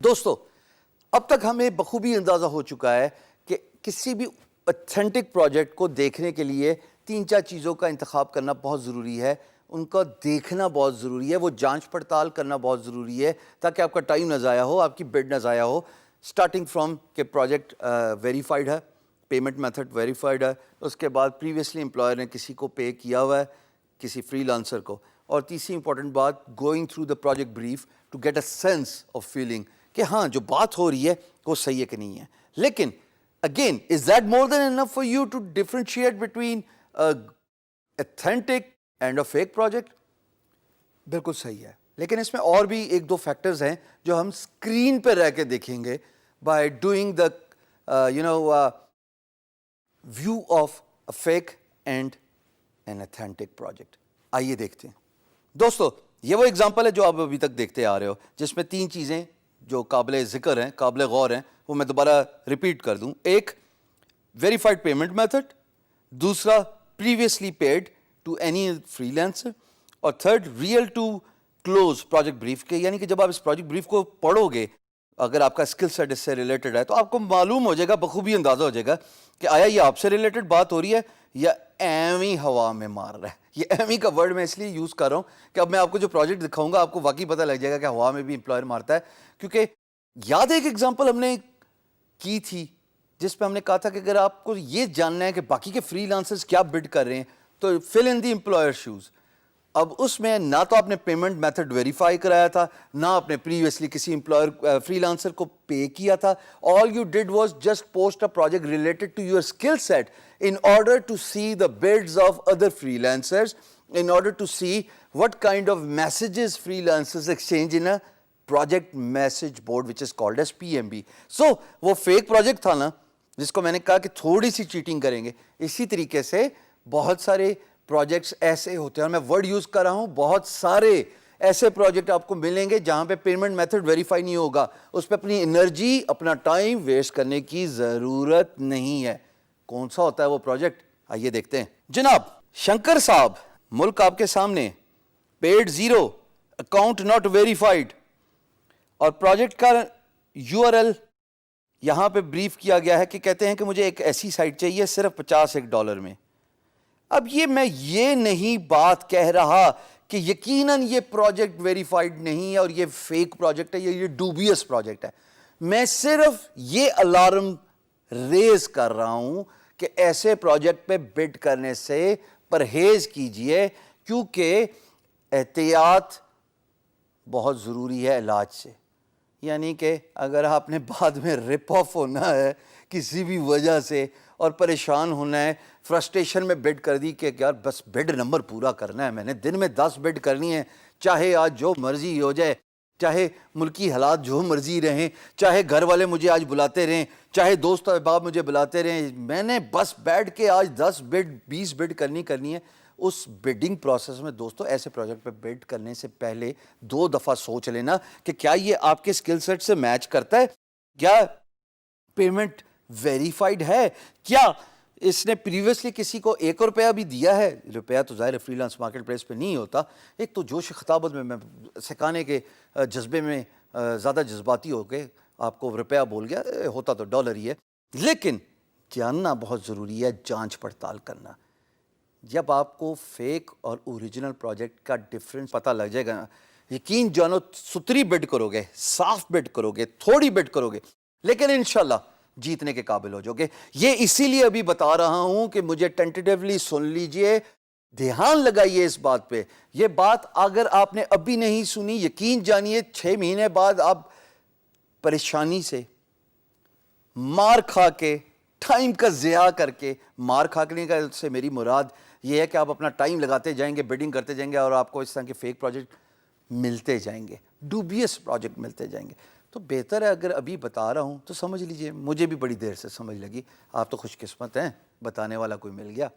دوستو اب تک ہمیں بخوبی اندازہ ہو چکا ہے کہ کسی بھی اتھینٹک پروجیکٹ کو دیکھنے کے لیے 3-4 چیزوں کا انتخاب کرنا بہت ضروری ہے، ان کا دیکھنا بہت ضروری ہے، وہ جانچ پڑتال کرنا بہت ضروری ہے تاکہ آپ کا ٹائم نہ ضائع ہو، آپ کی بڈ نہ ضائع ہو. اسٹارٹنگ فرام کہ پروجیکٹ ویریفائڈ ہے، پیمنٹ میتھڈ ویریفائڈ ہے، اس کے بعد پریویسلی امپلائر نے کسی کو پے کیا ہوا ہے، کسی فری لانسر کو، اور تیسری امپورٹنٹ بات going through the project brief to get a sense of feeling کہ ہاں جو بات ہو رہی ہے وہ صحیح ہے کہ نہیں ہے. لیکن again is that more than enough for you to differentiate between authentic and a fake project? بالکل صحیح ہے، لیکن اس میں اور بھی 1-2 فیکٹرز ہیں جو ہم اسکرین پہ رہ کے دیکھیں گے by doing the view of a fake and an authentic project. آئیے دیکھتے ہیں. دوستو یہ وہ اگزامپل ہے جو آپ ابھی تک دیکھتے آ رہے ہو، جس میں 3 چیزیں جو قابل ذکر ہیں، قابل غور ہیں، وہ میں دوبارہ ریپیٹ کر دوں. ایک ویریفائڈ پیمنٹ میتھڈ، دوسرا previously paid to any free lancer, اور third real to close project brief کے. یعنی کہ جب آپ اس پروجیکٹ بریف کو پڑھو گے، اگر آپ کا اسکل سیٹ اس سے ریلیٹڈ ہے تو آپ کو معلوم ہو جائے گا، بخوبی اندازہ ہو جائے گا کہ آیا یہ آپ سے ریلیٹڈ بات ہو رہی ہے یا ایویں ہوا میں مار رہا ہے. یہ ایویں کا ورڈ میں اس لیے یوز کر رہا ہوں کہ اب میں آپ کو جو پروجیکٹ دکھاؤں گا آپ کو واقعی پتہ لگ جائے گا کہ ہوا میں بھی امپلائر مارتا ہے. کیونکہ یاد ہے ایک ایگزامپل ہم نے کی تھی جس پہ ہم نے کہا تھا کہ اگر آپ کو یہ جاننا ہے کہ باقی کے فری لانسرز کیا بڈ کر رہے ہیں تو فل ان دی امپلائر شوز. اب اس میں نہ تو آپ نے پیمنٹ میتھڈ ویریفائی کرایا تھا، نہ آپ نے پریویسلی کسی امپلائر فری لانسر کو پے کیا تھا. All you did was just post a project related to your skill set in order to see the bids of other freelancers, in order to see what kind of messages freelancers exchange in a project message board which is called as PMB. So وہ fake project تھا نا جس کو میں نے کہا کہ تھوڑی سی چیٹنگ کریں گے. اسی طریقے سے بہت سارے پروجیکٹس ایسے ہوتے ہیں، اور میں ورڈ یوز کر رہا ہوں، بہت سارے ایسے پروجیکٹ آپ کو ملیں گے جہاں پہ پیمنٹ میتھڈ ویریفائی نہیں ہوگا، اس پہ اپنی انرجی اپنا ٹائم ویسٹ کرنے کی ضرورت نہیں ہے. کون سا ہوتا ہے وہ پروجیکٹ؟ آئیے دیکھتے ہیں. جناب شنکر صاحب، ملک آپ کے سامنے، پیڈ 0، اکاؤنٹ ناٹ ویریفائڈ، اور پروجیکٹ کا URL یہاں پہ بریف کیا گیا ہے کہ کہتے ہیں کہ مجھے ایک ایسی سائٹ چاہیے صرف $50 میں. اب میں یہ نہیں بات کہہ رہا کہ یقیناً یہ پروجیکٹ ویریفائڈ نہیں ہے اور یہ فیک پروجیکٹ ہے یا یہ ڈوبیس پروجیکٹ ہے. میں صرف یہ الارم ریز کر رہا ہوں کہ ایسے پروجیکٹ پہ بڈ کرنے سے پرہیز کیجئے، کیونکہ احتیاط بہت ضروری ہے علاج سے. یعنی کہ اگر آپ نے بعد میں رپ آف ہونا ہے کسی بھی وجہ سے اور پریشان ہونا ہے، فرسٹریشن میں بڈ کر دی کہ یار بس بڈ نمبر پورا کرنا ہے، میں نے دن میں 10 بڈ کرنی ہے، چاہے آج جو مرضی ہو جائے، چاہے ملکی حالات جو مرضی رہیں، چاہے گھر والے مجھے آج بلاتے رہیں، چاہے دوست احباب مجھے بلاتے رہیں، میں نے بس بیٹھ کے آج 10 بڈ 20 بڈ کرنی ہے. اس بڈنگ پروسیس میں دوستو ایسے پروجیکٹ پہ بڈ کرنے سے پہلے 2 دفعہ سوچ لینا کہ کیا یہ آپ کے اسکل سیٹ سے میچ کرتا ہے، کیا پیمنٹ ویریفائڈ ہے، کیا اس نے پریویسلی کسی کو 1 روپیہ بھی دیا ہے. روپیہ تو ظاہر فری لانس مارکیٹ پلیس پہ نہیں ہوتا. ایک تو جوش خطابت میں سکھانے کے جذبے میں زیادہ جذباتی ہو کے آپ کو روپیہ بول گیا، ہوتا تو ڈالر ہی ہے. لیکن جاننا بہت ضروری ہے، جانچ پڑتال کرنا. جب آپ کو فیک اور اوریجنل پروجیکٹ کا ڈفرینس پتہ لگ جائے گا نا، یقین جانو ستری بڈ کرو گے، صاف بڈ کرو گے، تھوڑی بڈ کرو گے، لیکن انشاءاللہ جیتنے کے قابل ہو جاؤ گے. یہ اسی لیے ابھی بتا رہا ہوں کہ مجھے ٹینٹیٹیولی سن لیجئے، دھیان لگائیے اس بات پہ. یہ بات اگر آپ نے ابھی نہیں سنی، یقین جانیے 6 مہینے بعد آپ پریشانی سے مار کھا کے، ٹائم کا ضیاع کر کے، مار کھانے کا سے میری مراد یہ ہے کہ آپ اپنا ٹائم لگاتے جائیں گے، بڈنگ کرتے جائیں گے، اور آپ کو اس طرح کے فیک پروجیکٹ ملتے جائیں گے، ڈوبیس پروجیکٹ ملتے جائیں گے. تو بہتر ہے اگر ابھی بتا رہا ہوں تو سمجھ لیجئے. مجھے بھی بڑی دیر سے سمجھ لگی، آپ تو خوش قسمت ہیں، بتانے والا کوئی مل گیا.